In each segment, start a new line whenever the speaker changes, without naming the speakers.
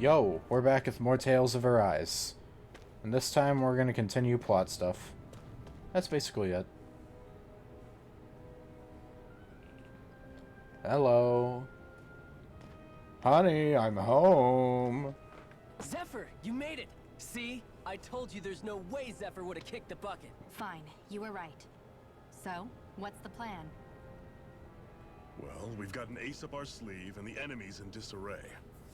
Yo, we're back with more Tales of Arise. And this time we're gonna continue plot stuff. That's basically it. Hello. Honey, I'm home.
Zephyr, you made it! See? I told you there's no way Zephyr would have kicked the bucket.
Fine, you were right. So, what's the plan?
Well, we've got an ace up our sleeve and the enemy's in disarray.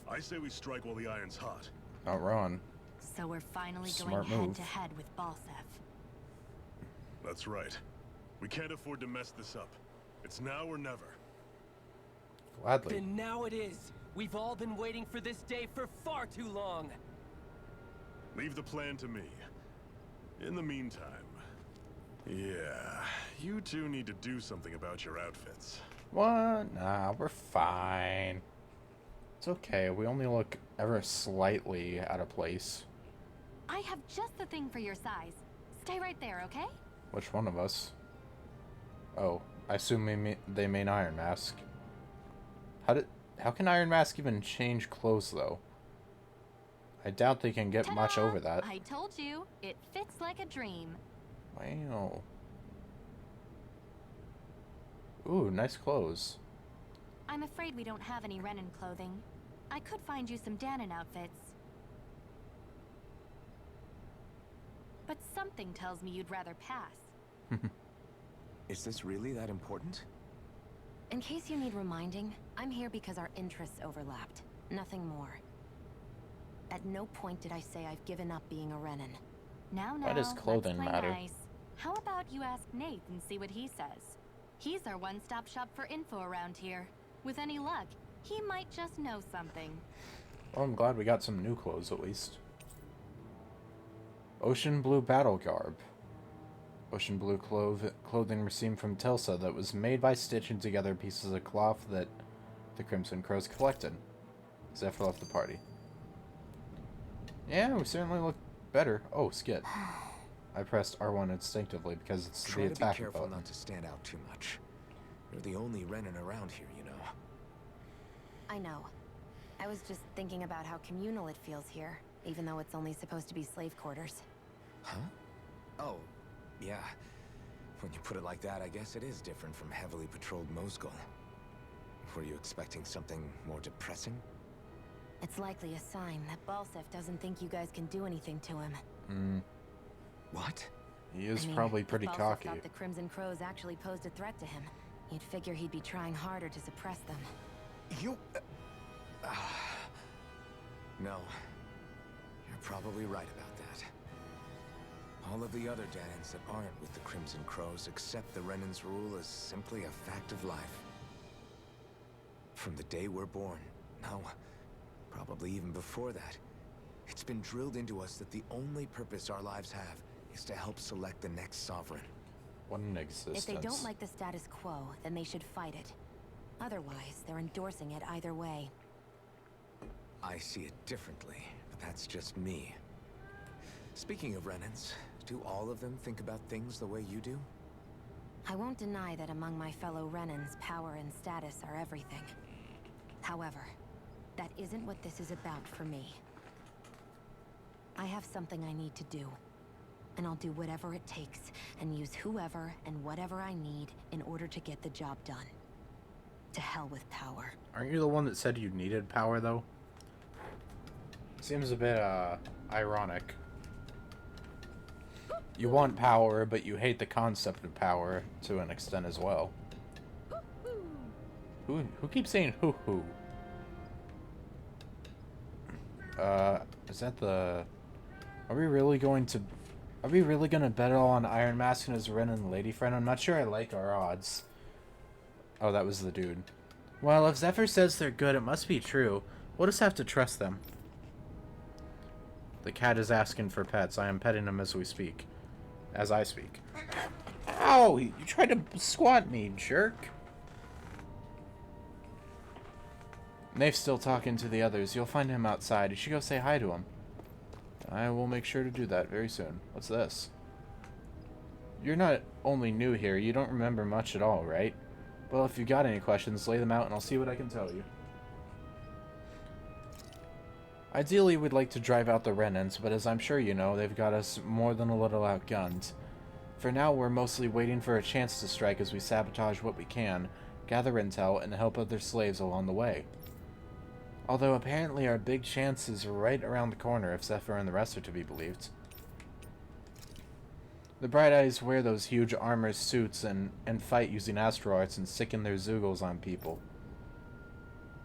I say we strike while the iron's hot.
Not wrong.
So we're finally
Smart
going
move.
head-to-head with Balsef.
That's right. We can't afford to mess this up. It's now or never.
Gladly.
Then now it is. We've all been waiting for this day for far too long.
Leave the plan to me. In the meantime, yeah, you two need to do something about your outfits.
What? Nah, we're fine. It's okay, we only look ever slightly out of place.
I have just the thing for your size. Stay right there, okay?
Which one of us? Oh, I assume they mean Iron Mask. How can Iron Mask even change clothes, though? I doubt they can get much over that.
I told you, it fits like a dream.
Wow. Ooh, nice clothes.
I'm afraid we don't have any Renin clothing. I could find you some Danon outfits. But something tells me you'd rather pass.
Is this really that important?
In case you need reminding, I'm here because our interests overlapped. Nothing more. At no point did I say I've given up being a Renin. Now,
Why does clothing
let's play
matter?
nice. How about you ask Nate and see what he says? He's our one-stop shop for info around here. With any luck, he might just know something.
Well, I'm glad we got some new clothes, at least. Ocean blue battle garb. Ocean blue clothing received from Tilsa that was made by stitching together pieces of cloth that the Crimson Crows collected. Zephyr left the party. Yeah, we certainly look better. Oh, skid. I pressed R1 instinctively because it's
Try
the
to be
attacking
careful
button.
not to stand out too much. You're the only Renin around here, you know.
I know. I was just thinking about how communal it feels here, even though it's only supposed to be slave quarters.
Huh? Oh, yeah. When you put it like that, I guess it is different from heavily patrolled Mosgul. Were you expecting something more depressing?
It's likely a sign that Balsef doesn't think you guys can do anything to him.
What?
He is
I mean,
probably
if
pretty
Balsef
cocky.
thought the Crimson Crows actually posed a threat to him, you'd figure he'd be trying harder to suppress them.
You... No. You're probably right about that. All of the other Danons that aren't with the Crimson Crows accept the Renin's rule as simply a fact of life. From the day we're born, no, probably even before that, it's been drilled into us that the only purpose our lives have is to help select the next sovereign.
What an existence.
If they don't like the status quo, then they should fight it. Otherwise, they're endorsing it either way.
I see it differently, but that's just me. Speaking of Renins, do all of them think about things the way you do?
I won't deny that among my fellow Renins, power and status are everything. However, that isn't what this is about for me. I have something I need to do, and I'll do whatever it takes, and use whoever and whatever I need in order to get the job done. To hell with power.
Aren't you the one that said you needed power, though? Seems a bit, ironic. You want power, but you hate the concept of power to an extent as well. Who keeps saying hoo-hoo? Is that the... Are we really gonna bet all on Iron Mask and his Renin lady friend? I'm not sure I like our odds. Oh, that was the dude. Well, if Zephyr says they're good, it must be true. We'll just have to trust them. The cat is asking for pets. I am petting him as we speak. As I speak. Ow! You tried to squat me, jerk. Nafe's still talking to the others. You'll find him outside. You should go say hi to him. I will make sure to do that very soon. What's this? You're not only new here, you don't remember much at all, right? Well, if you've got any questions, lay them out and I'll see what I can tell you. Ideally, we'd like to drive out the Renans, but as I'm sure you know, they've got us more than a little outgunned. For now, we're mostly waiting for a chance to strike as we sabotage what we can, gather intel, and help other slaves along the way. Although apparently our big chance is right around the corner if Zephyr and the rest are to be believed. The Bright Eyes wear those huge armor suits and fight using asteroids and sicken their Zeugles on people.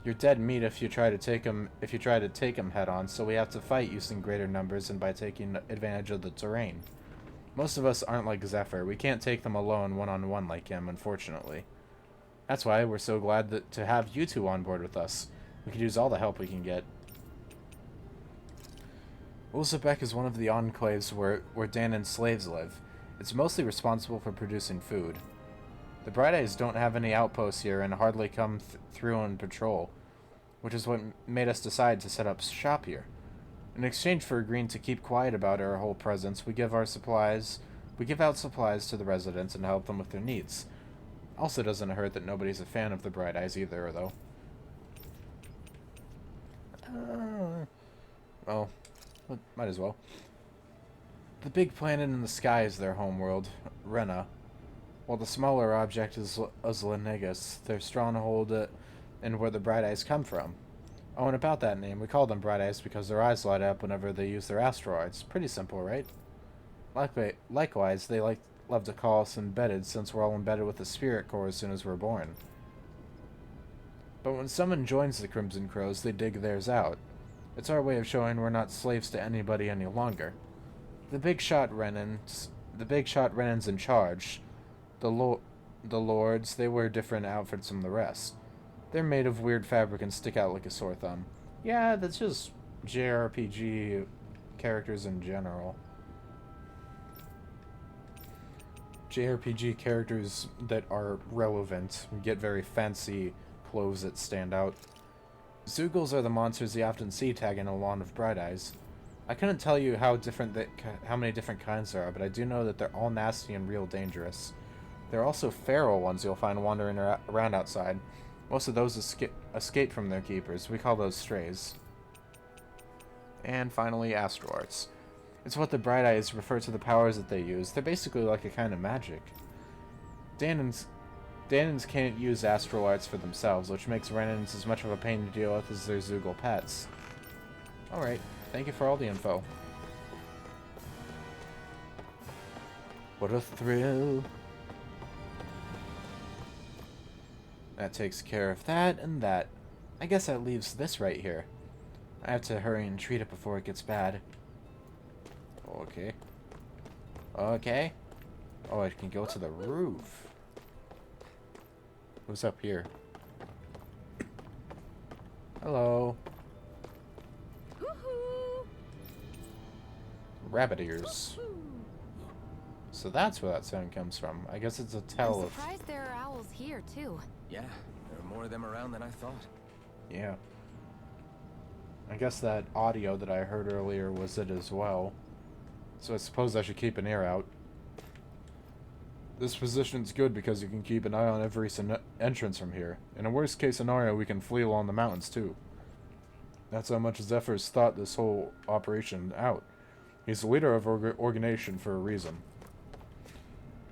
You're dead meat if you try to take them head on, so we have to fight using greater numbers and by taking advantage of the terrain. Most of us aren't like Zephyr. We can't take them alone one-on-one like him, unfortunately. That's why we're so glad to have you two on board with us. We could use all the help we can get. Ulzebek is one of the enclaves where Danon's slaves live. It's mostly responsible for producing food. The Bright Eyes don't have any outposts here and hardly come through on patrol, which is what made us decide to set up shop here. In exchange for agreeing to keep quiet about our whole presence, we give out supplies to the residents and help them with their needs. Also doesn't hurt that nobody's a fan of the Bright Eyes either, though. Well, might as well. The big planet in the sky is their homeworld, Rena, while the smaller object is Oslenegus, their stronghold and where the Bright Eyes come from. Oh, and about that name, we call them Bright Eyes because their eyes light up whenever they use their asteroids. Pretty simple, right? Likewise, they love to call us embedded since we're all embedded with the spirit core as soon as we're born. But when someone joins the Crimson Crows, they dig theirs out. It's our way of showing we're not slaves to anybody any longer. The big shot Renans in charge, the lords, they wear different outfits from the rest. They're made of weird fabric and stick out like a sore thumb. Yeah, that's just JRPG characters in general. JRPG characters that are relevant and get very fancy clothes that stand out. Zeugles are the monsters you often see tagging along with Bright Eyes. I couldn't tell you how many different kinds there are, but I do know that they're all nasty and real dangerous. There are also feral ones you'll find wandering around outside. Most of those escape from their keepers. We call those strays. And finally, asteroids. It's what the Bright Eyes refer to the powers that they use. They're basically like a kind of magic. Danons can't use asteroids for themselves, which makes Renans as much of a pain to deal with as their Zeugle pets. Alright, thank you for all the info. What a thrill. That takes care of that and that. I guess that leaves this right here. I have to hurry and treat it before it gets bad. Okay. Okay. Oh, I can go to the roof. Who's up here? Hello. Rabbit ears. So that's where that sound comes from. I guess it's a tell
I'm
of...
surprised there are owls here, too.
Yeah, there are more of them around than I thought.
Yeah. I guess that audio that I heard earlier was it as well. So I suppose I should keep an ear out. This position's good because you can keep an eye on every entrance from here. In a worst case scenario, we can flee along the mountains too. That's how much Zephyr's thought this whole operation out. He's the leader of our organization for a reason.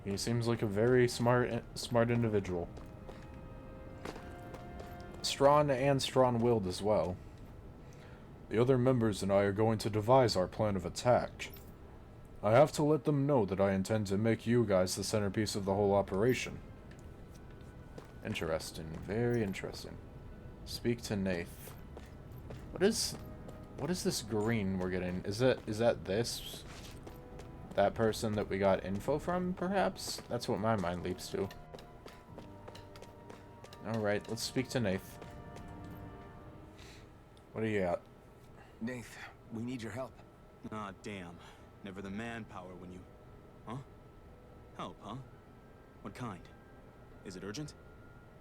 He seems like a very smart individual. Strong and strong-willed as well. The other members and I are going to devise our plan of attack. I have to let them know that I intend to make you guys the centerpiece of the whole operation. Interesting. Very interesting. Speak to Nath. What is this green we're getting? Is that this? That person that we got info from, perhaps? That's what my mind leaps to. Alright, let's speak to Nath. What do you got?
Nath, we need your help.
Ah, damn. Never the manpower when you... Huh? Help, huh? What kind? Is it urgent?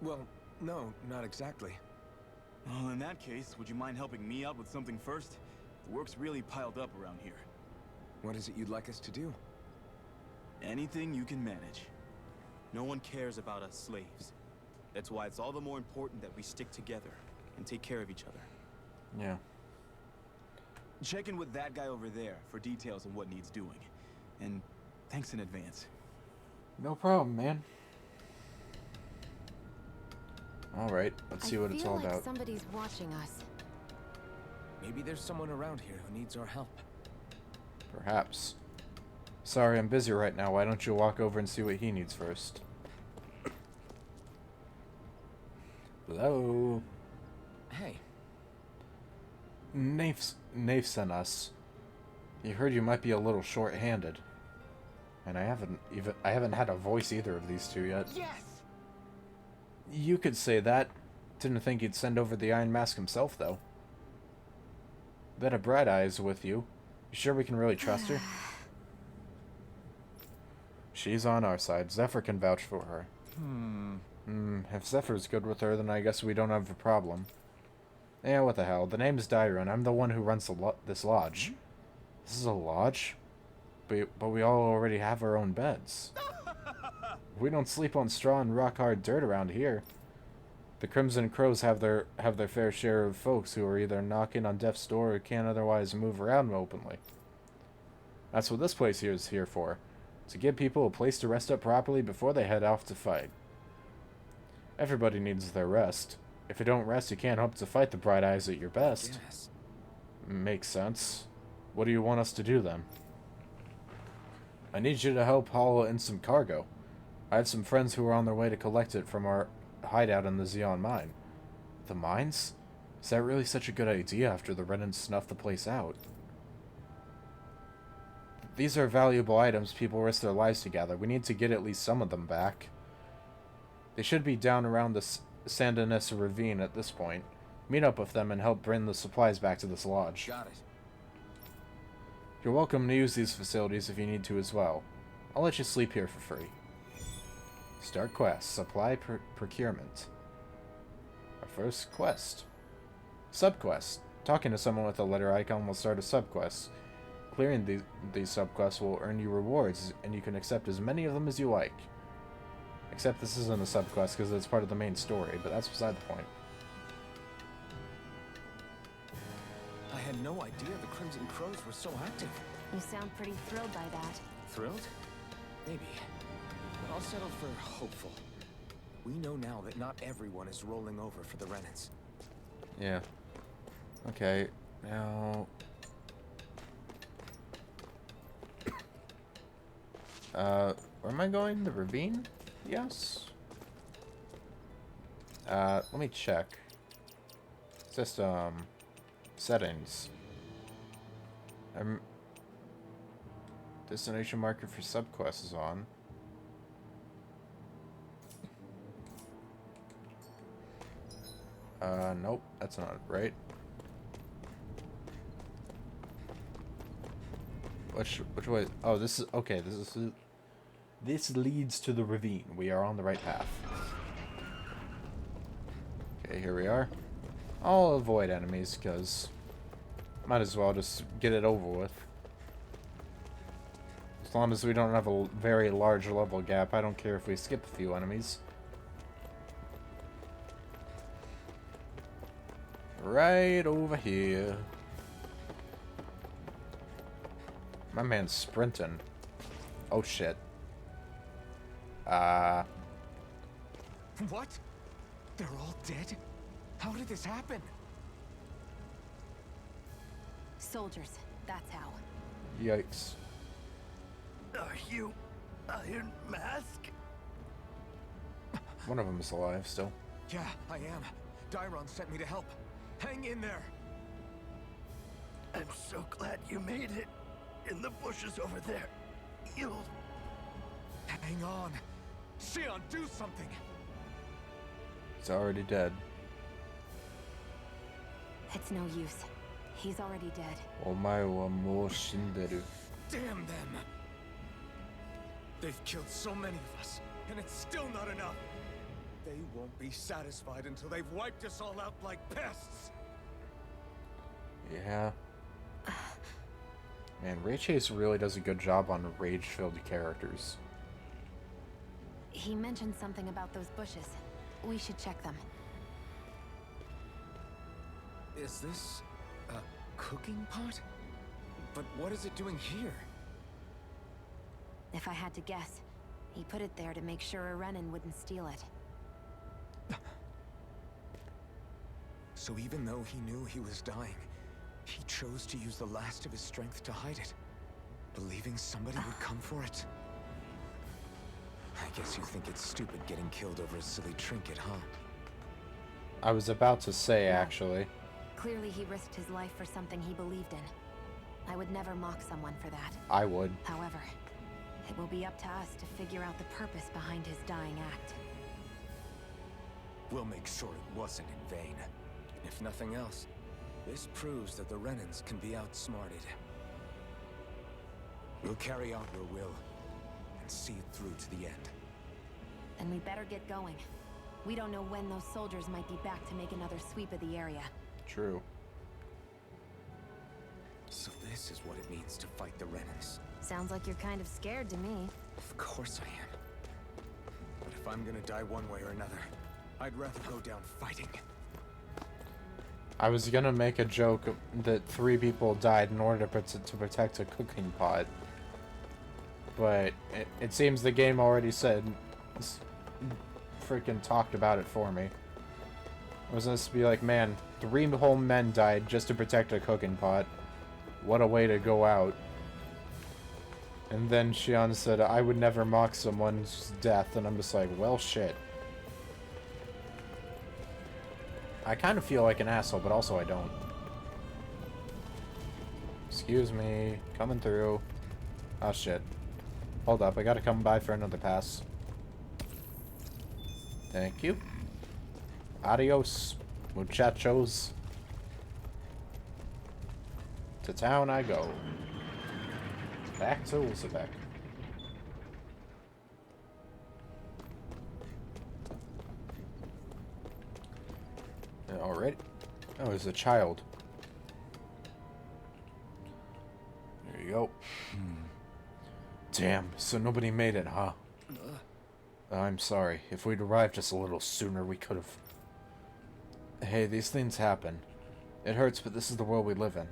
Well, no, not exactly.
Well, in that case, would you mind helping me out with something first? The work's really piled up around here.
What is it you'd like us to do?
Anything you can manage. No one cares about us slaves. That's why it's all the more important that we stick together and take care of each other.
Yeah.
Check in with that guy over there for details on what needs doing. And thanks in advance.
No problem, man. Alright, let's see what it's all
I feel like
about.
somebody's watching us.
Maybe there's someone around here who needs our help.
Perhaps. Sorry, I'm busy right now. Why don't you walk over and see what he needs first? Hello?
Hey,
Nafe sent us. He heard you might be a little short-handed. And I haven't had a voice either of these two yet.
yes!
You could say that. Didn't think he'd send over the Iron Mask himself, though. Bet a Bright Eye's with you. You sure we can really trust her? She's on our side. Zephyr can vouch for her. If Zephyr's good with her, then I guess we don't have a problem. Yeah, what the hell. The name's Dyron. I'm the one who runs this lodge. This is a lodge? But we all already have our own beds. We don't sleep on straw and rock-hard dirt around here. The Crimson Crows have their fair share of folks who are either knocking on death's door or can't otherwise move around openly. That's what this place here is here for. To give people a place to rest up properly before they head off to fight. Everybody needs their rest. If you don't rest, you can't hope to fight the Bright Eyes at your best.
Yes.
Makes sense. What do you want us to do then? I need you to help haul in some cargo. I have some friends who are on their way to collect it from our hideout in the Xeon mine. The mines? Is that really such a good idea after the Renans snuffed the place out? These are valuable items people risk their lives to gather. We need to get at least some of them back. They should be down around the Sandinessa ravine at this point. Meet up with them and help bring the supplies back to this lodge.
Got it.
You're welcome to use these facilities if you need to as well. I'll let you sleep here for free. Start quest. Supply procurement. Our first quest. Subquest. Talking to someone with a letter icon will start a subquest. Clearing these subquests will earn you rewards, and you can accept as many of them as you like. Except this isn't a subquest because it's part of the main story, but that's beside the point.
I had no idea the Crimson Crows were so active.
You sound pretty thrilled by that.
Thrilled? Maybe. But I'll settle for hopeful. We know now that not everyone is rolling over for the Renans.
Yeah. Okay, now... where am I going? The ravine? Yes. Let me check. System... Settings. Destination marker for subquests is on. Nope, that's not right. Which way? Oh, this is okay. This leads to the ravine. We are on the right path. Okay, here we are. I'll avoid enemies because might as well just get it over with. As long as we don't have a very large level gap, I don't care if we skip a few enemies. Right over here. My man's sprinting. Oh shit.
What? They're all dead? How did this happen?
Soldiers, that's how.
Yikes.
Are you Iron Mask?
One of them is alive still.
Yeah, I am. Dyron sent me to help. Hang in there.
I'm so glad you made it. In the bushes over there. You'll...
Hang on. Xion, do something.
He's already dead.
It's no use. He's already dead.
Omae wa mou shinderu.
Damn them. They've killed so many of us, and it's still not enough. They won't be satisfied until they've wiped us all out like pests.
Yeah. Man, Ray Chase really does a good job on rage-filled characters.
He mentioned something about those bushes. We should check them.
Is this a cooking pot? But what is it doing here?
If I had to guess, he put it there to make sure a Renan wouldn't steal it.
So even though he knew he was dying, he chose to use the last of his strength to hide it, believing somebody would come for it. I guess you think it's stupid getting killed over a silly trinket, huh?
I was about to say, actually.
Clearly he risked his life for something he believed in. I would never mock someone for that.
I would.
However, it will be up to us to figure out the purpose behind his dying act.
We'll make sure it wasn't in vain. If nothing else, this proves that the Renans can be outsmarted. We'll carry out your will and see it through to the end.
Then we better get going. We don't know when those soldiers might be back to make another sweep of the area.
True.
So this is what it means to fight the Renans.
Sounds like you're kind of scared to me.
Of course I am. But if I'm gonna die one way or another, I'd rather go down fighting.
I was gonna make a joke that 3 people died in order to protect a cooking pot. But it seems the game already said... freaking talked about it for me. I was supposed to be like, man, 3 whole men died just to protect a cooking pot. What a way to go out. And then Shion said, I would never mock someone's death, and I'm just like, well, shit. I kind of feel like an asshole, but also I don't. Excuse me, coming through. Oh, shit. Hold up, I gotta come by for another pass. Thank you. Adios, muchachos. To town I go. Back to Ulzebek. Already? Oh, it's a child. There you go. Damn, so nobody made it, huh? I'm sorry. If we'd arrived just a little sooner, we could have... Hey, these things happen. It hurts, but this is the world we live in.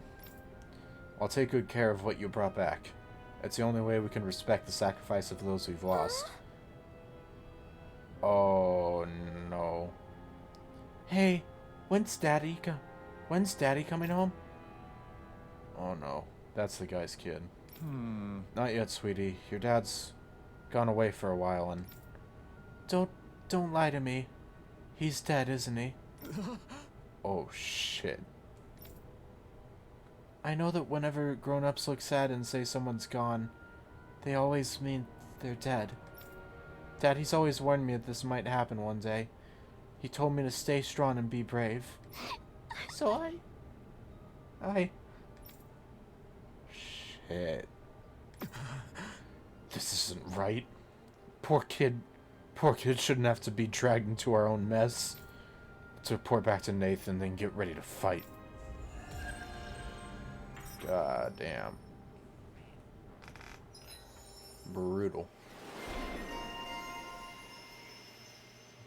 I'll take good care of what you brought back. It's the only way we can respect the sacrifice of those we've lost. Oh, no. Hey, when's Daddy coming home? Oh, no. That's the guy's kid. Not yet, sweetie. Your dad's gone away for a while, and... Don't lie to me. He's dead, isn't he? Oh, shit. I know that whenever grown-ups look sad and say someone's gone, they always mean they're dead. Daddy's always warned me that this might happen one day. He told me to stay strong and be brave. So I... Shit. This isn't right. Poor kid shouldn't have to be dragged into our own mess. Let's report back to Nathan, then get ready to fight. God damn. Brutal.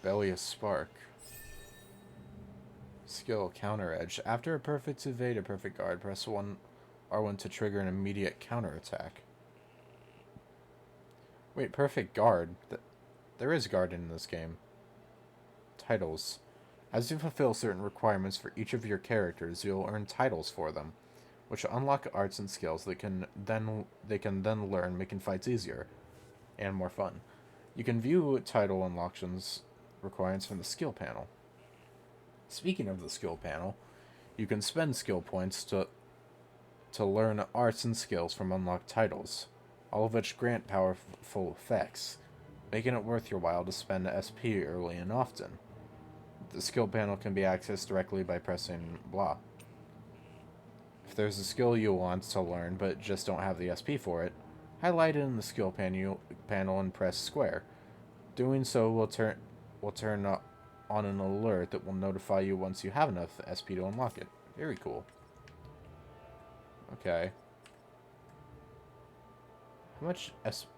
Belly of Spark. Skill, Counter Edge. After a perfect evade or perfect guard, press R1 to trigger an immediate counterattack. Wait, perfect guard? There is guard in this game. Titles. As you fulfill certain requirements for each of your characters, you'll earn titles for them, which unlock arts and skills that they can then learn, making fights easier and more fun. You can view title unlockings requirements from the skill panel. Speaking of the skill panel, you can spend skill points to learn arts and skills from unlocked titles, all of which grant powerful effects, making it worth your while to spend SP early and often. The skill panel can be accessed directly by pressing blah. If there's a skill you want to learn but just don't have the SP for it, highlight it in the skill panel and press square. Doing so will turn on an alert that will notify you once you have enough SP to unlock it. Very cool. Okay. How much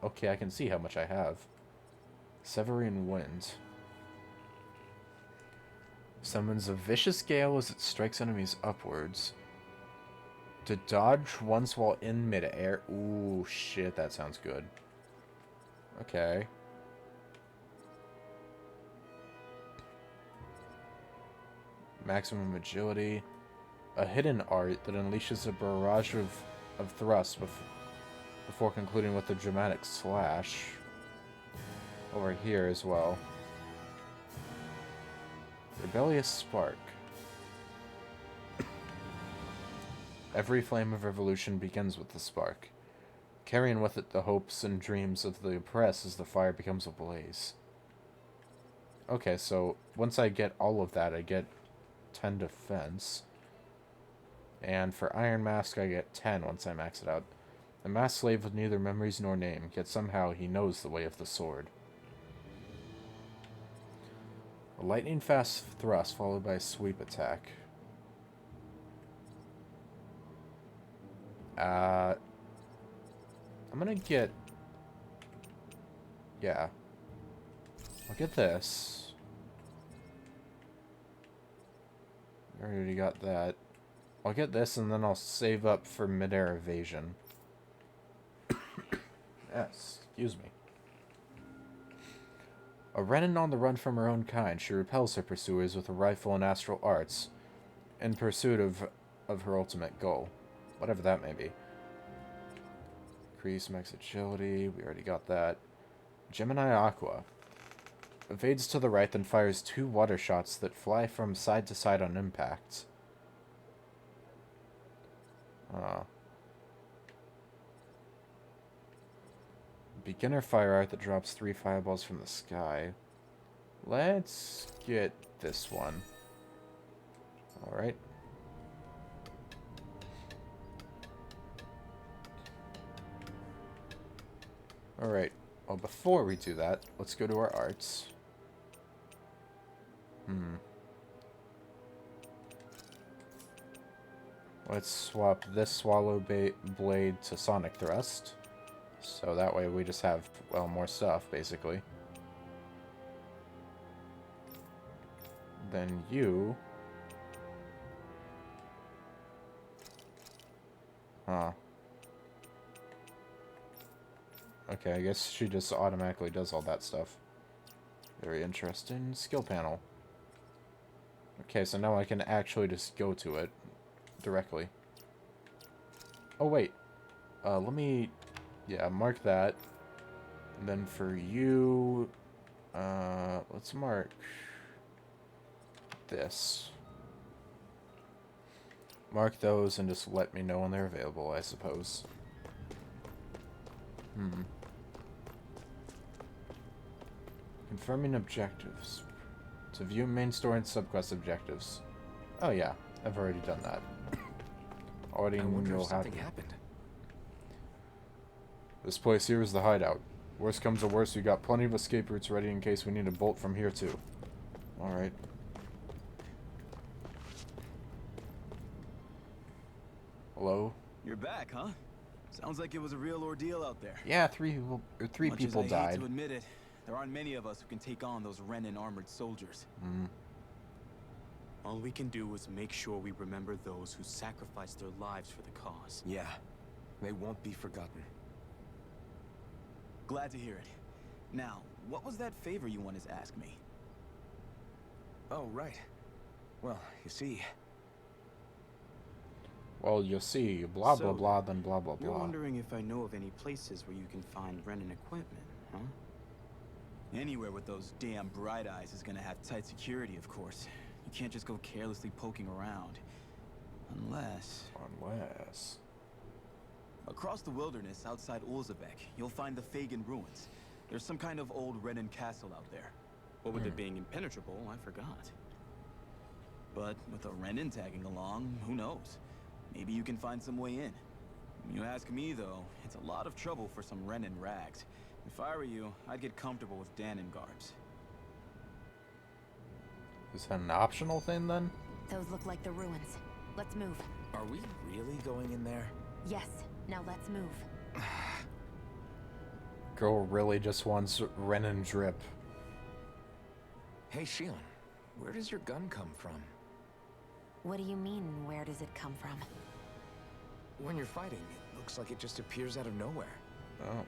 okay, I can see how much I have. Severian Wind. Summons a vicious gale as it strikes enemies upwards. To dodge once while in midair. Ooh, shit, that sounds good. Okay. Maximum agility. A hidden art that unleashes a barrage of thrusts before concluding with a dramatic slash. Over here as well. Rebellious Spark. Every flame of revolution begins with the spark, carrying with it the hopes and dreams of the oppressed as the fire becomes ablaze. Okay, so once I get all of that, I get 10 defense. And for Iron Mask, I get 10 once I max it out. A masked slave with neither memories nor name, yet somehow he knows the way of the sword. A lightning fast thrust followed by a sweep attack. I'm gonna get... Yeah. I'll get this. I already got that. I'll get this and then I'll save up for midair evasion. Yes, excuse me. A Renin on the run from her own kind, she repels her pursuers with a rifle and astral arts in pursuit of her ultimate goal. Whatever that may be. Increase max agility. We already got that. Gemini Aqua. Evades to the right, then fires 2 water shots that fly from side to side on impact. Beginner fire art that drops 3 fireballs from the sky. Let's get this one. Alright. Alright, well before we do that, let's go to our arts. Let's swap this Swallow Blade to Sonic Thrust. So that way we just have, well, more stuff, basically. Then you... Huh. Okay, I guess she just automatically does all that stuff. Very interesting. Skill panel. Okay, so now I can actually just go to it directly. Oh, wait. Let me... Yeah, mark that. And then for you... let's mark... this. Mark those and just let me know when they're available, I suppose. Confirming objectives. To view main story and subquest objectives. Oh yeah, I've already done that. Already know how to.
Happened.
This place here is the hideout. Worst comes to worst, we got plenty of escape routes ready in case we need to bolt from here too. Alright. Hello?
You're back, huh? Sounds like it was a real ordeal out there.
Yeah, three people
Much as I hate
died.
to admit it, there aren't many of us who can take on those Renin armored soldiers. All we can do is make sure we remember those who sacrificed their lives for the cause.
Yeah, they won't be forgotten.
Glad to hear it. Now, what was that favor you wanted to ask me?
Oh, right. Well, you see...
Well, you'll see. Blah, blah,
So,
blah, then blah, blah,
You're
blah.
wondering if I know of any places where you can find Renin equipment, huh? Anywhere with those damn bright eyes is gonna have tight security, of course. You can't just go carelessly poking around. Unless... Across the wilderness outside Ulzabek, you'll find the Fangun Ruins. There's some kind of old Renin castle out there. But with it being impenetrable, I forgot. But with a Renin tagging along, who knows? Maybe you can find some way in. You ask me, though, it's a lot of trouble for some Renin rags. If I were you, I'd get comfortable with Danon garbs.
Is that an optional thing then?
Those look like the ruins. Let's move.
Are we really going in there?
Yes, now let's move.
Girl really just wants Renin drip.
Hey, Shion, where does your gun come from?
What do you mean, where does it come from?
when you're fighting, it looks like it just appears out of nowhere.
Oh.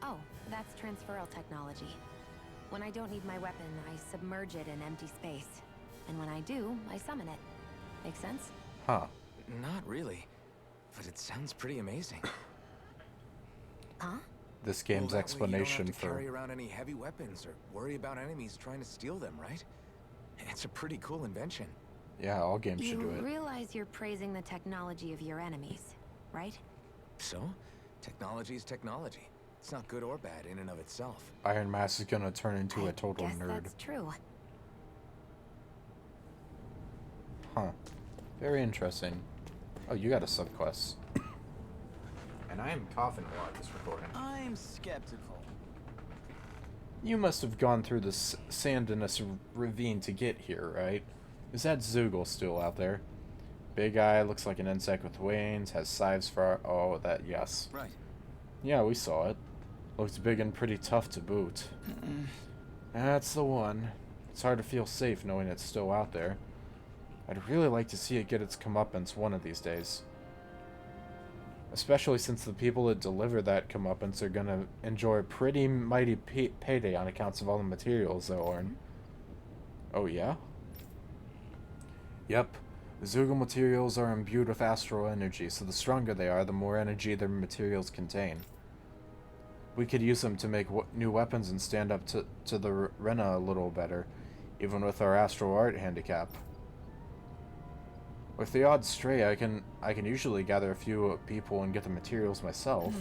Oh, that's transferal technology. When I don't need my weapon, I submerge it in empty space. And when I do, I summon it. Make sense?
Huh.
Not really, but it sounds pretty amazing.
Huh?
This game's
Well, that way
explanation
you don't have to
for...
carry around any heavy weapons or worry about enemies trying to steal them, right? It's a pretty cool invention.
Yeah, all games should do
You
it.
realize you're praising the technology of your enemies, right?
So, technology is technology. It's not good or bad in and of itself.
Iron Mask is gonna turn into a total
guess
nerd.
that's true.
Huh. Very interesting. Oh, you got a subquest. And I am coughing a lot this recording.
I'm skeptical.
You must have gone through the sandinous ravine to get here, right? Is that Zoogle still out there? Big eye, looks like an insect with wings, has scythes for... Oh, that, yes.
Right.
Yeah, we saw it. Looks big and pretty tough to boot. That's the one. It's hard to feel safe knowing it's still out there. I'd really like to see it get its comeuppance one of these days. Especially since the people that deliver that comeuppance are gonna enjoy a pretty mighty payday on accounts of all the materials they'll earn. Oh yeah? Yep. The Zoogle materials are imbued with astral energy, so the stronger they are, the more energy their materials contain. We could use them to make new weapons and stand up to the Rena a little better, even with our astral art handicap. With the odd stray, I can usually gather a few people and get the materials myself.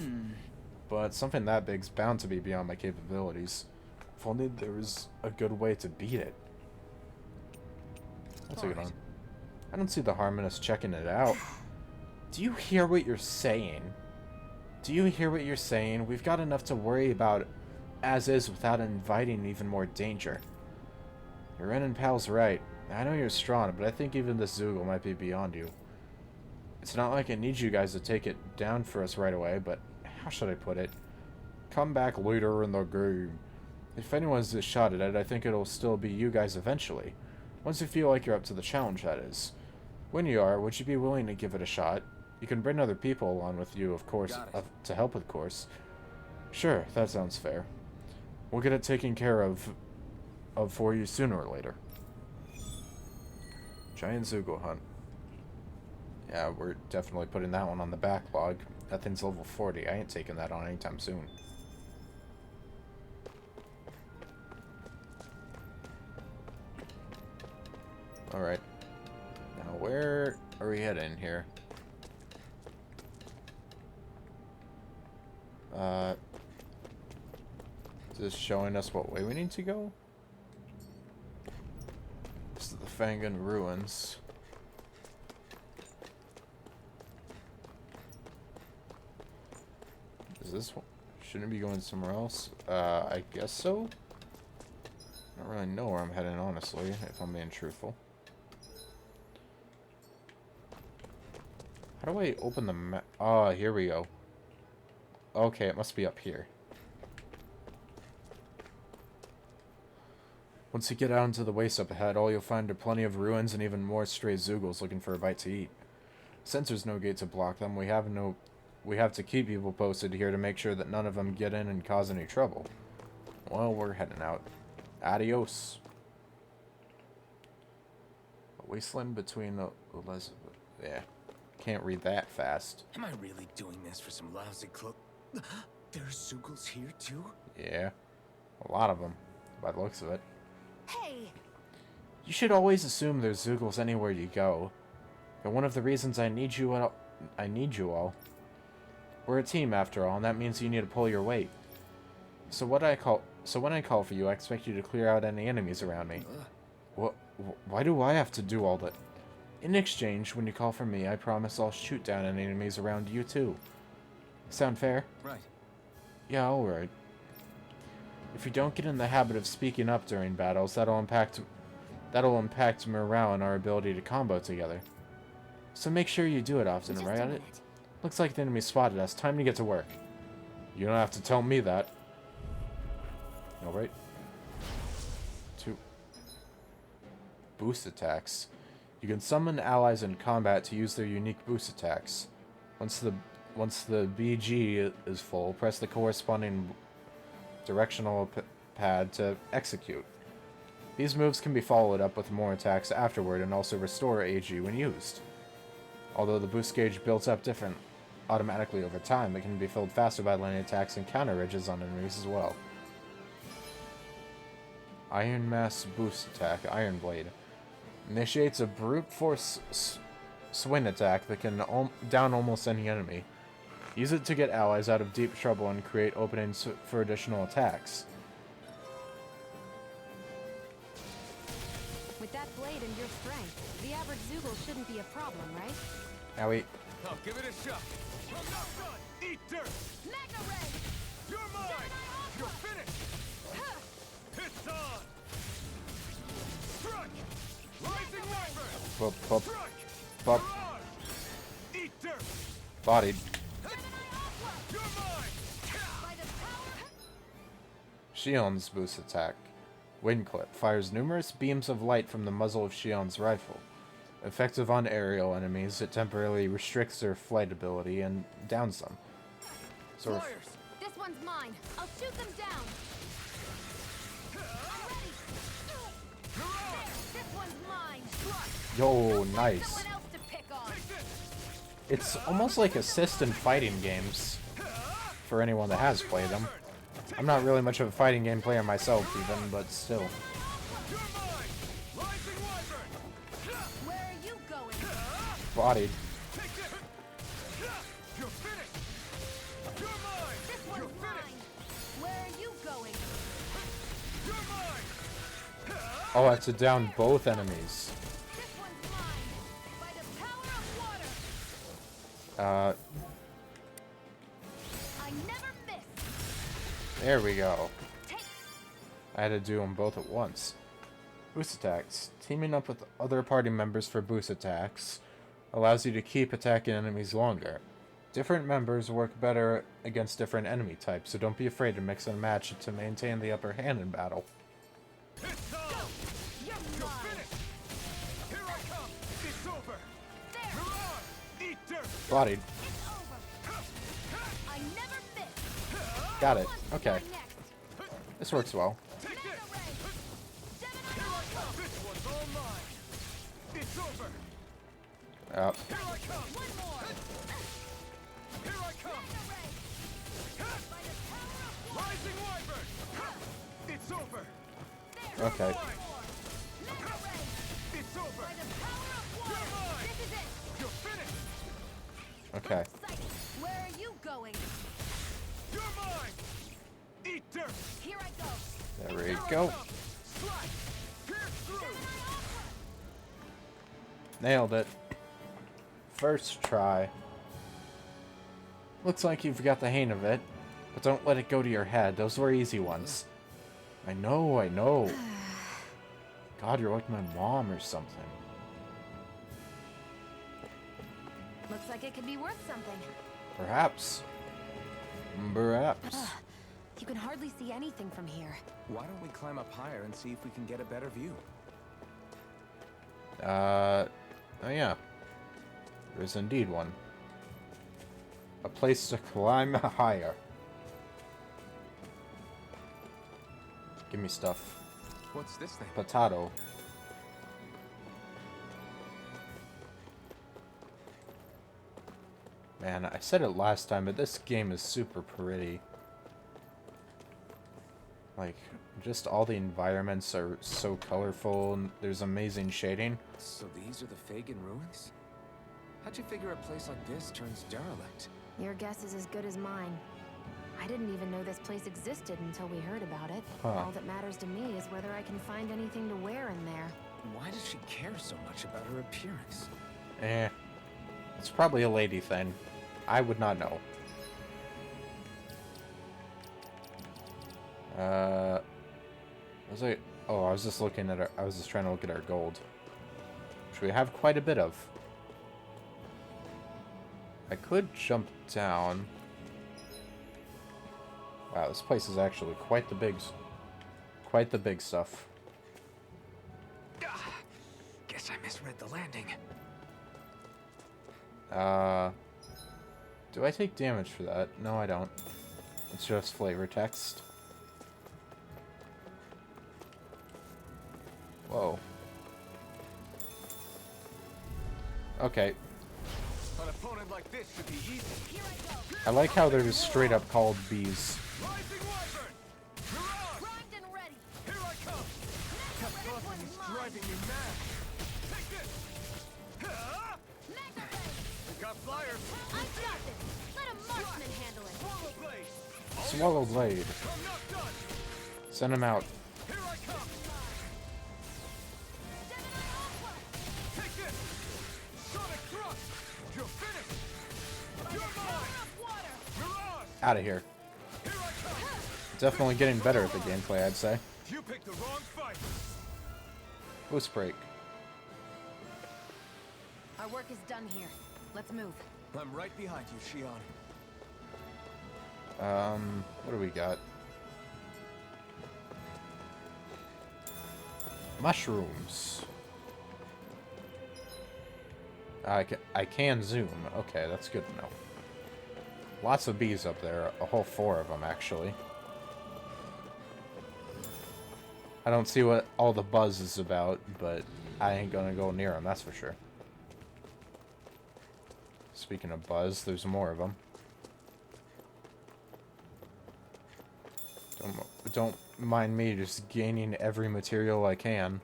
But something that big's bound to be beyond my capabilities. If only there was a good way to beat it. That's a good one. I don't see the harm in us checking it out. Do you hear what you're saying? Do you hear what you're saying? We've got enough to worry about as is without inviting even more danger. Your Renin pal's right. I know you're strong, but I think even this Zoogle might be beyond you. It's not like I need you guys to take it down for us right away, but how should I put it? Come back later in the game. If anyone's a shot at it, I think it'll still be you guys eventually. Once you feel like you're up to the challenge, that is. When you are, would you be willing to give it a shot? You can bring other people along with you, of course, to help, of course. Sure, that sounds fair. We'll get it taken care of for you sooner or later. Giant Zoogle hunt. Yeah, we're definitely putting that one on the backlog. That thing's level 40. I ain't taking that on anytime soon. Alright. Now, where are we heading here? Is this showing us what way we need to go? This is the Fangun Ruins. Is this one? Shouldn't it be going somewhere else? I guess so? I don't really know where I'm heading, honestly, if I'm being truthful. How do I open the map? Oh, here we go. Okay, it must be up here. Once you get out into the waste up ahead, all you'll find are plenty of ruins and even more stray Zoogles looking for a bite to eat. Since there's no gate to block them, we have to keep people posted here to make sure that none of them get in and cause any trouble. Well, we're heading out. Adios. A wasteland between Elizabeth. Yeah. Can't read that fast.
Am I really doing this for some lousy There's Zoogles here too?
Yeah. A lot of them, by the looks of it.
Hey!
You should always assume there's Zoogles anywhere you go. But one of the reasons I need you all. We're a team after all, and that means you need to pull your weight. So when I call for you, I expect you to clear out any enemies around me. Why do I have to do all that? In exchange, when you call for me, I promise I'll shoot down any enemies around you too. Sound fair?
Right.
Yeah, alright. If you don't get in the habit of speaking up during battles, that'll impact morale and our ability to combo together. So make sure you do it often,
Just
right?
a minute.
Looks like the enemy spotted us. Time to get to work. You don't have to tell me that. Alright. 2. Boost attacks. You can summon allies in combat to use their unique boost attacks. Once the BG is full, press the corresponding directional pad to execute. These moves can be followed up with more attacks afterward and also restore AG when used. Although the boost gauge builds up automatically over time, it can be filled faster by landing attacks and counter ridges on enemies as well. Iron Mass boost attack, Iron Blade. Initiates a brute force swing attack that can down almost any enemy. Use it to get allies out of deep trouble and create openings for additional attacks.
With that blade and your strength, the average Zoogle shouldn't be a problem, right?
Owie.
Oh, give it a shot.
From that front, eat dirt.
Mega Ray!
You're mine. You're finished. It's on. Strike. Rising Wyvern.
Bup, bup,
Strike.
bup.
Barrage. Eat dirt.
Bodied.
You're mine.
By the power...
Shion's boost attack. Wind Clip fires numerous beams of light from the muzzle of Shion's rifle. Effective on aerial enemies, it temporarily restricts their flight ability and downs them. Sort of.
Flyers!
This one's mine. I'll shoot them down. I'm ready. There, this one's mine.
Yo, nice.
Someone else to pick on.
It's almost like assist in fighting games, for anyone that has played them. I'm not really much of a fighting game player myself, even, but still.
You're mine. Rising Wyvern.
Where are you going?
Bodied.
Take this. You're finished. You're mine.
This
You're
one's mine.
finished.
Where are you going?
You're mine.
Oh, I have to down both enemies.
This one's mine. By the power of water. I never miss.
There we go.
Take.
I had to do them both at once. Boost attacks. Teaming up with other party members for boost attacks allows you to keep attacking enemies longer. Different members work better against different enemy types, so don't be afraid to mix and match to maintain the upper hand in battle.
It's on.
You're
You're
mine.
finished. Here I come. It's over.
There.
You're on. Eat dirt.
Bodied.
It's over. I never miss.
Got it.
Who wants
Okay.
to die next?
This works well.
Take
Mega
this.
Ray.
Here I come. This one's all mine. It's over.
Uh,
Here I come.
One more.
Here I come.
Mega Ray. By the power of water.
Rising Wyvern. It's over.
There.
okay.
One more. Mega Ray.
It's over.
By the power of
You're
water.
mine.
This is it.
You're finished.
Okay.
Exciting. Where are you going?
You're mine. Eat dirt.
Here I go.
There we go.
Strike. Pierce through.
Nailed it. First try. Looks like you've got the hang of it, but don't let it go to your head. Those were easy ones. I know, I know. God, you're like my mom or something.
Looks like it could be worth something.
Perhaps. Perhaps.
You can hardly see anything from here.
Why don't we climb up higher and see if we can get a better view?
Oh yeah. There's indeed one. A place to climb higher. Give me stuff.
What's this thing?
Potato. Man, I said it last time, but this game is super pretty. Like, just all the environments are so colorful, and there's amazing shading.
So these are the Fangun Ruins? How'd you figure a place like this turns derelict?
Your guess is as good as mine. I didn't even know this place existed until we heard about it.
Huh.
All that matters to me is whether I can find anything to wear in there.
Why does she care so much about her appearance?
It's probably a lady thing. I would not know. Was I? Oh, I was just looking at I was just trying to look at our gold, which we have quite a bit of. I could jump down. Wow, this place is actually quite the big stuff.
Guess I misread the landing.
Do I take damage for that? No, I don't. It's just flavor text. Whoa. Okay.
An opponent like this should be easy.
Here I go.
I like how they're just straight up called bees.
Rising Wyvern! Mirage!
Primed and ready.
Here I come! That buzzing is driving me mad. Take this! Ha!
Mega Ray.
Got flyers!
I've got this. Let a marksman handle it.
Swallow blade!
Swallow blade.
I'm not done!
Send him out.
Here I come! Take this! Sonic thrust! You're finished! You're mine! Mirage!
Out of here.
Here I come!
Definitely getting better at the gameplay, I'd say.
You picked the wrong fight!
Boost break.
Our work is done here. Let's move.
I'm right behind you, Shion.
What do we got? Mushrooms. I can zoom. Okay, that's good to know. Lots of bees up there. A whole 4 of them, actually. I don't see what all the buzz is about, but I ain't gonna go near them, that's for sure. Speaking of buzz, there's more of them. Don't mind me just gaining every material I can.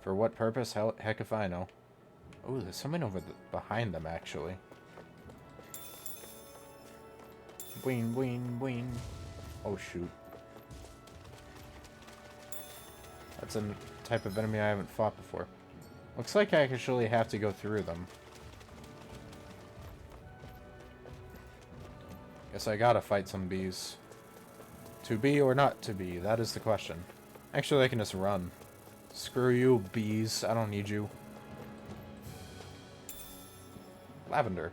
For what purpose? Heck if I know. Oh, there's something over behind them, actually. Ween, ween, ween. Oh, shoot. That's a type of enemy I haven't fought before. Looks like I actually have to go through them. Guess I gotta fight some bees. To be or not to be, that is the question. Actually, I can just run. Screw you, bees. I don't need you. Lavender.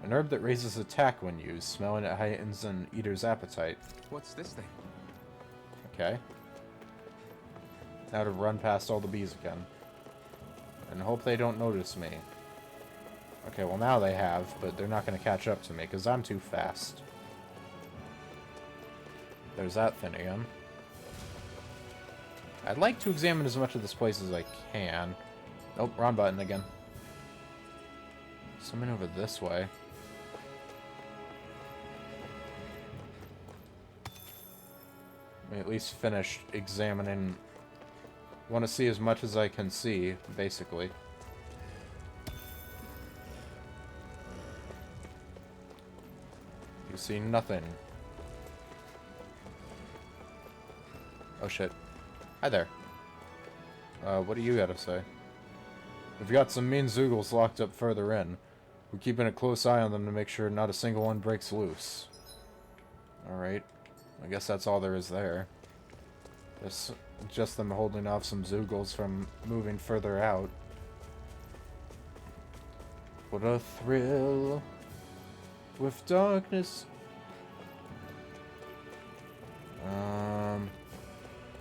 An herb that raises attack when used. Smelling it heightens an eater's appetite.
What's this thing?
Okay. Now to run past all the bees again. And hope they don't notice me. Okay, well now they have, but they're not going to catch up to me, because I'm too fast. There's that thing again. I'd like to examine as much of this place as I can. Nope, wrong button again. Something over this way. Let me at least finish examining. Want to see as much as I can see, basically. You see nothing. Oh shit. Hi there. What do you gotta say? We've got some mean Zoogles locked up further in. We're keeping a close eye on them to make sure not a single one breaks loose. Alright. I guess that's all there is there. There's just them holding off some Zoogles from moving further out. What a thrill with darkness.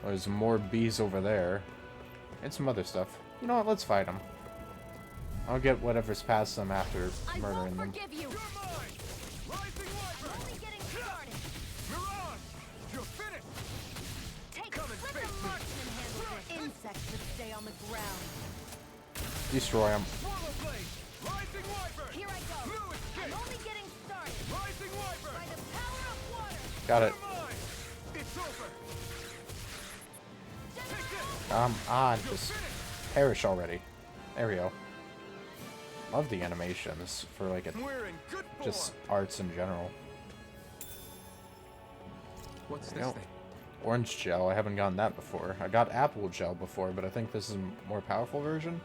There's more bees over there. And some other stuff. You know what? Let's fight them. I'll get whatever's past them after murdering them.
Forgive you.
You're mine! Rising Wyvern!
Only getting started.
Mirage! You're finished!
Take
Come and
let
face
the
me.
marksman handle it. Insects that stay on the ground.
Destroy them.
Swallow blade! Rising Wyvern!
Here I go.
No escape!
I'm only getting started.
Rising Wyvern!
By the power of water.
Got it.
You're mine! It's over! Take this!
Come on,
You're
just
finished!
perish already. There we go. Love the animations for like
We're in good form!
just arts in general.
What's
this thing? Orange gel, I haven't gotten that before. I got apple gel before, but I think this is a more powerful version.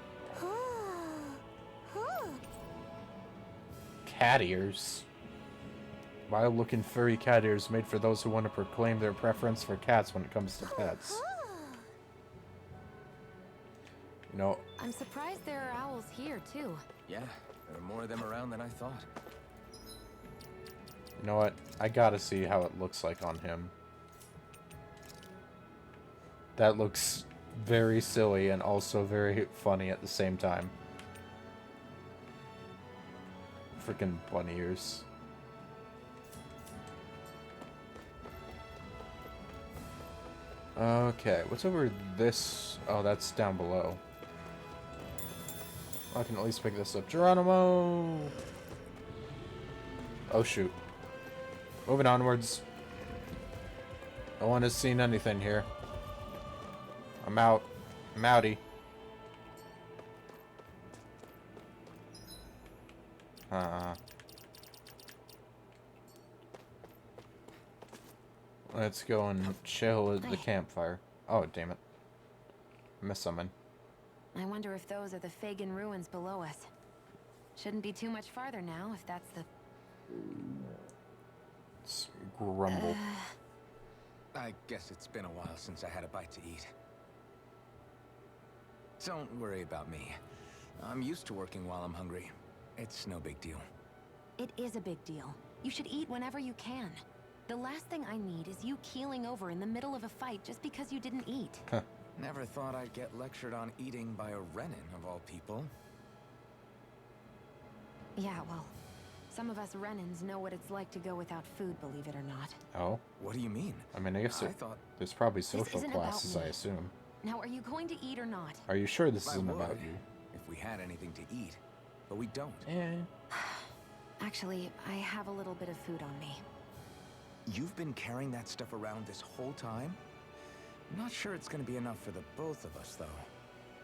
Cat ears. Wild looking furry cat ears made for those who want to proclaim their preference for cats when it comes to pets. You know,
I'm surprised there are owls here too.
Yeah, there are more of them around than I thought.
you know what? I gotta see how it looks like on him. That looks very silly and also very funny at the same time. freaking bunny ears. Okay, what's over this? Oh, that's down below. I can at least pick this up. Geronimo! Oh, shoot. Moving onwards. No one has seen anything here. I'm out. I'm outie. Let's go and chill at the campfire. Oh, damn it. Missed something.
I wonder if those are the Fangun Ruins below us. Shouldn't be too much farther now, if that's the...
It's grumble.
I guess it's been a while since I had a bite to eat. Don't worry about me. I'm used to working while I'm hungry. It's no big deal.
It is a big deal. You should eat whenever you can. The last thing I need is you keeling over in the middle of a fight just because you didn't eat.
Never thought I'd get lectured on eating by a Renin, of all people.
Yeah, well, some of us Renins know what it's like to go without food, believe it or not.
Oh?
What do you mean?
I mean, I guess
thought
there's probably social
isn't about
classes,
me.
I assume.
Now, are you going to eat or not?
Are you sure this
I
isn't
would,
about you?
if we had anything to eat. But we don't.
Eh.
Actually, I have a little bit of food on me.
You've been carrying that stuff around this whole time? Not sure it's gonna be enough for the both of us, though.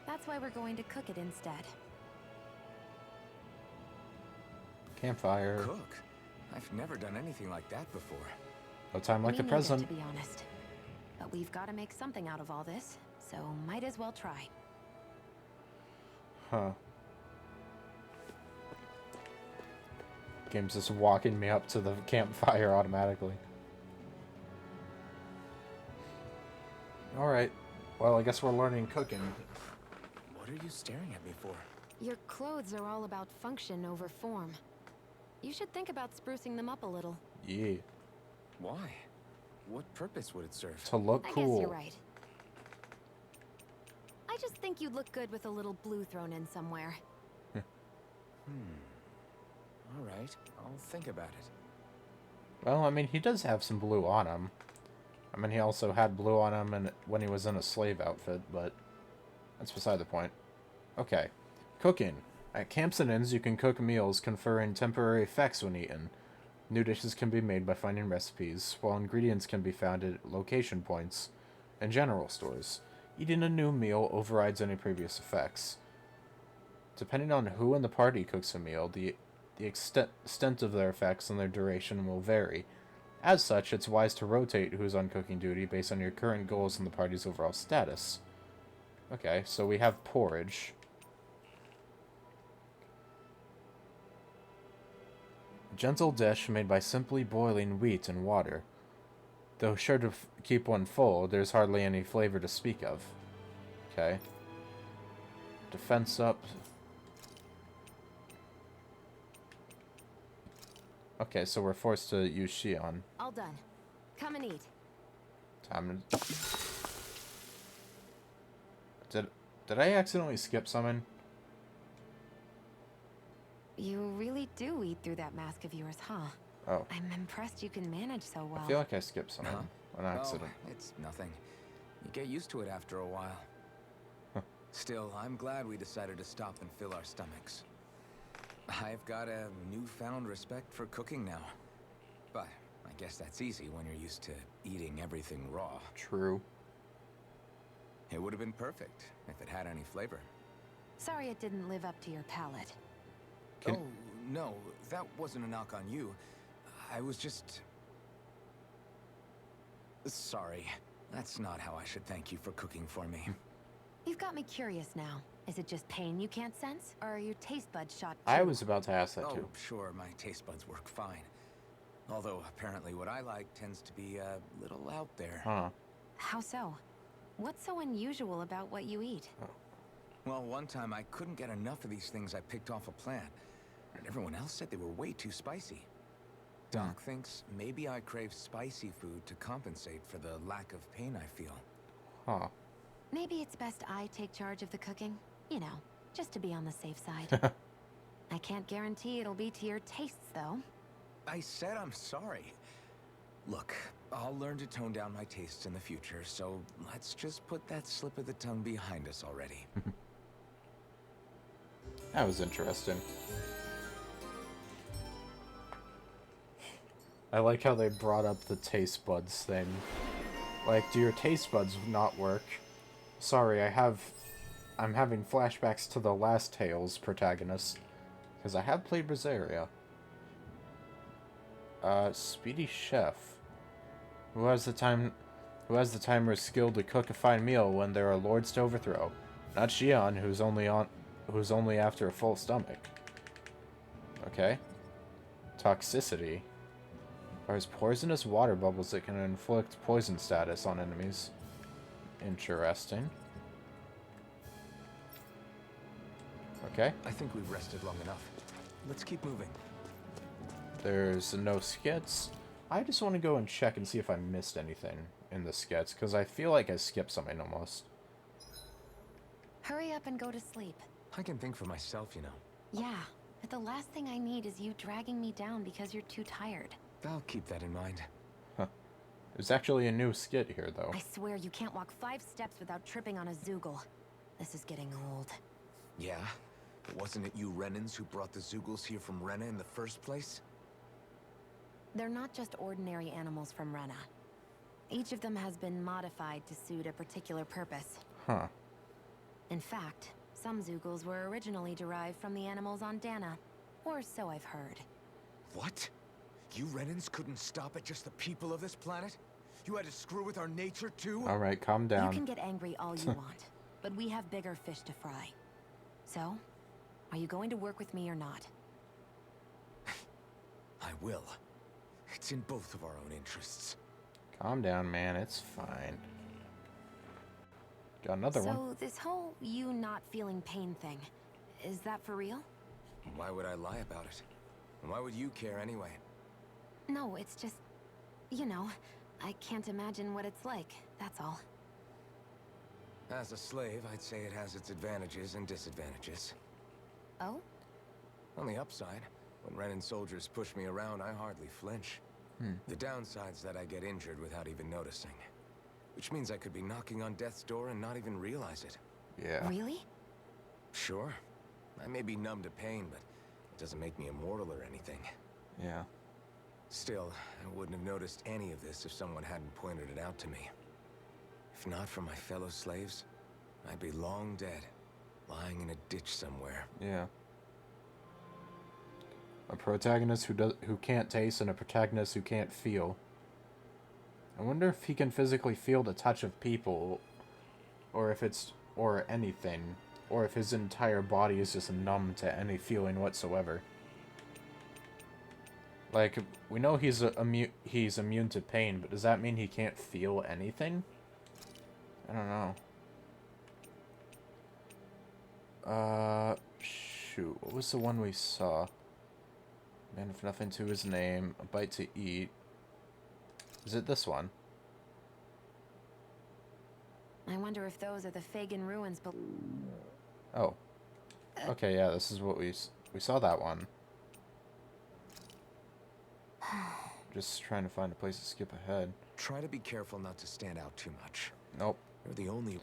That's why we're going to cook it instead.
Campfire.
Cook? I've never done anything like that before.
No time like
Me
the
neither,
present.
to be honest. But we've got to make something out of all this, so might as well try.
Huh. Game's just walking me up to the campfire automatically. Alright. Well, I guess we're learning cooking.
What are you staring at me for?
Your clothes are all about function over form. You should think about sprucing them up a little.
Yeah.
Why? What purpose would it serve?
To look
I
cool.
guess you're right. I just think you'd look good with a little blue thrown in somewhere.
All right, I'll think about it.
Well, I mean, he does have some blue on him. I mean, he also had blue on him when he was in a slave outfit, but that's beside the point. Okay. Cooking. At camps and inns, you can cook meals conferring temporary effects when eaten. New dishes can be made by finding recipes, while ingredients can be found at location points and general stores. Eating a new meal overrides any previous effects. Depending on who in the party cooks a meal, the extent of their effects and their duration will vary. As such, it's wise to rotate who's on cooking duty based on your current goals and the party's overall status. Okay, so we have porridge. Gentle dish made by simply boiling wheat and water. Though sure to keep one full, there's hardly any flavor to speak of. Okay. Defense up. Okay, so we're forced to use Shion.
All done. Come and eat.
Time to... Did I accidentally skip something?
You really do eat through that mask of yours, huh?
Oh.
I'm impressed you can manage so well.
I feel like I skipped something. An accident.
Oh, it's nothing. You get used to it after a while. Still, I'm glad we decided to stop and fill our stomachs. I've got a newfound respect for cooking now. But I guess that's easy when you're used to eating everything raw.
True.
It would have been perfect if it had any flavor.
Sorry it didn't live up to your palate.
Oh, no, that wasn't a knock on you. I was just... Sorry. That's not how I should thank you for cooking for me.
You've got me curious now. Is it just pain you can't sense, or are your taste buds shot too?
I was about to ask that too.
Oh, sure, my taste buds work fine. Although, apparently what I like tends to be a little out there.
Huh.
How so? What's so unusual about what you eat?
Well, one time I couldn't get enough of these things I picked off a plant. And everyone else said they were way too spicy. Doc thinks maybe I crave spicy food to compensate for the lack of pain I feel.
Huh.
Maybe it's best I take charge of the cooking. You know, just to be on the safe side. I can't guarantee it'll be to your tastes, though.
I said I'm sorry. Look, I'll learn to tone down my tastes in the future, so let's just put that slip of the tongue behind us already.
That was interesting. I like how they brought up the taste buds thing. Like, do your taste buds not work? Sorry, I'm having flashbacks to the last Tales protagonist. Because I have played Berseria. Speedy Chef. Who has the time or skill to cook a fine meal when there are lords to overthrow? Not Xion, who's only after a full stomach. Okay. Toxicity. Fires poisonous water bubbles that can inflict poison status on enemies. Interesting. Okay.
I think we've rested long enough. Let's keep moving.
There's no skits. I just want to go and check and see if I missed anything in the skits, because I feel like I skipped something almost.
Hurry up and go to sleep.
I can think for myself, you know.
Yeah, but the last thing I need is you dragging me down because you're too tired.
I'll keep that in mind.
Huh. There's actually a new skit here, though.
I swear you can't walk 5 steps without tripping on a Zoogle. This is getting old.
Yeah? But wasn't it you Renans who brought the Zoogles here from Rena in the first place?
They're not just ordinary animals from Rena. Each of them has been modified to suit a particular purpose.
Huh.
In fact, some Zoogles were originally derived from the animals on Dana. Or so I've heard.
What? You Renans couldn't stop at just the people of this planet? You had to screw with our nature too?
Alright, calm down.
You can get angry all you want, but we have bigger fish to fry. So, are you going to work with me or not?
I will. It's in both of our own interests.
Calm down, man. It's fine. Got another one.
So, this whole you not feeling pain thing, is that for real?
Why would I lie about it? And why would you care anyway?
No, it's just, you know, I can't imagine what it's like, that's all.
As a slave, I'd say it has its advantages and disadvantages.
Oh?
On the upside, when Renan soldiers push me around, I hardly flinch. The downside's that I get injured without even noticing. Which means I could be knocking on death's door and not even realize it.
Yeah.
Really?
Sure. I may be numb to pain, but it doesn't make me immortal or anything.
Yeah.
Still, I wouldn't have noticed any of this if someone hadn't pointed it out to me. If not for my fellow slaves, I'd be long dead, lying in a ditch somewhere.
Yeah. A protagonist who can't taste and a protagonist who can't feel. I wonder if he can physically feel the touch of people, or anything, or if his entire body is just numb to any feeling whatsoever. Like, we know he's immune to pain, but does that mean he can't feel anything? I don't know. Shoot, what was the one we saw? Man with nothing to his name, a bite to eat. Is it this one?
I wonder if those are the Fangun Ruins, but...
Oh. Okay, yeah, this is what we saw that one. Just trying to find a place to skip ahead.
Try to be careful not to stand out too much.
Nope.
You're the only...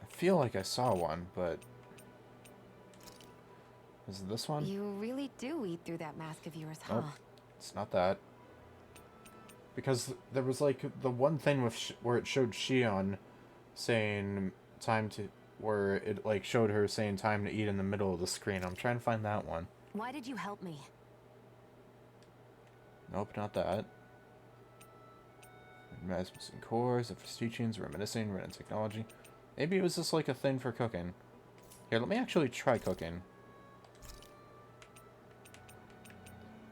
I feel like I saw one, but... Is it this one?
You really do eat through that mask of yours, huh?
Nope. It's not that. Because there was, like, the one thing with where it showed Xion saying time to... Where it, like, showed her saying time to eat in the middle of the screen. I'm trying to find that one.
Why did you help me?
Nope, not that. Advancements in cores, teachings, reminiscing, written technology. Maybe it was just, like, a thing for cooking. Here, let me actually try cooking.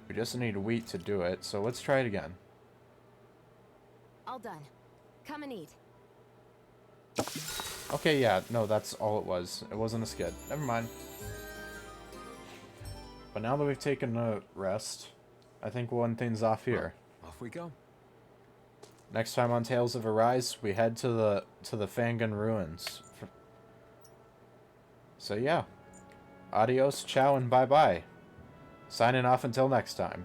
We just need wheat to do it, so let's try it again.
All done. Come and eat.
Okay, yeah, no, that's all it was. It wasn't a skid. Never mind. But now that we've taken a rest, I think we'll end things off here.
Well, off we go.
Next time on Tales of Arise, we head to the Fangun Ruins. So yeah, adios, ciao, and bye-bye. Signing off until next time.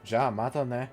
Ja, mata ne.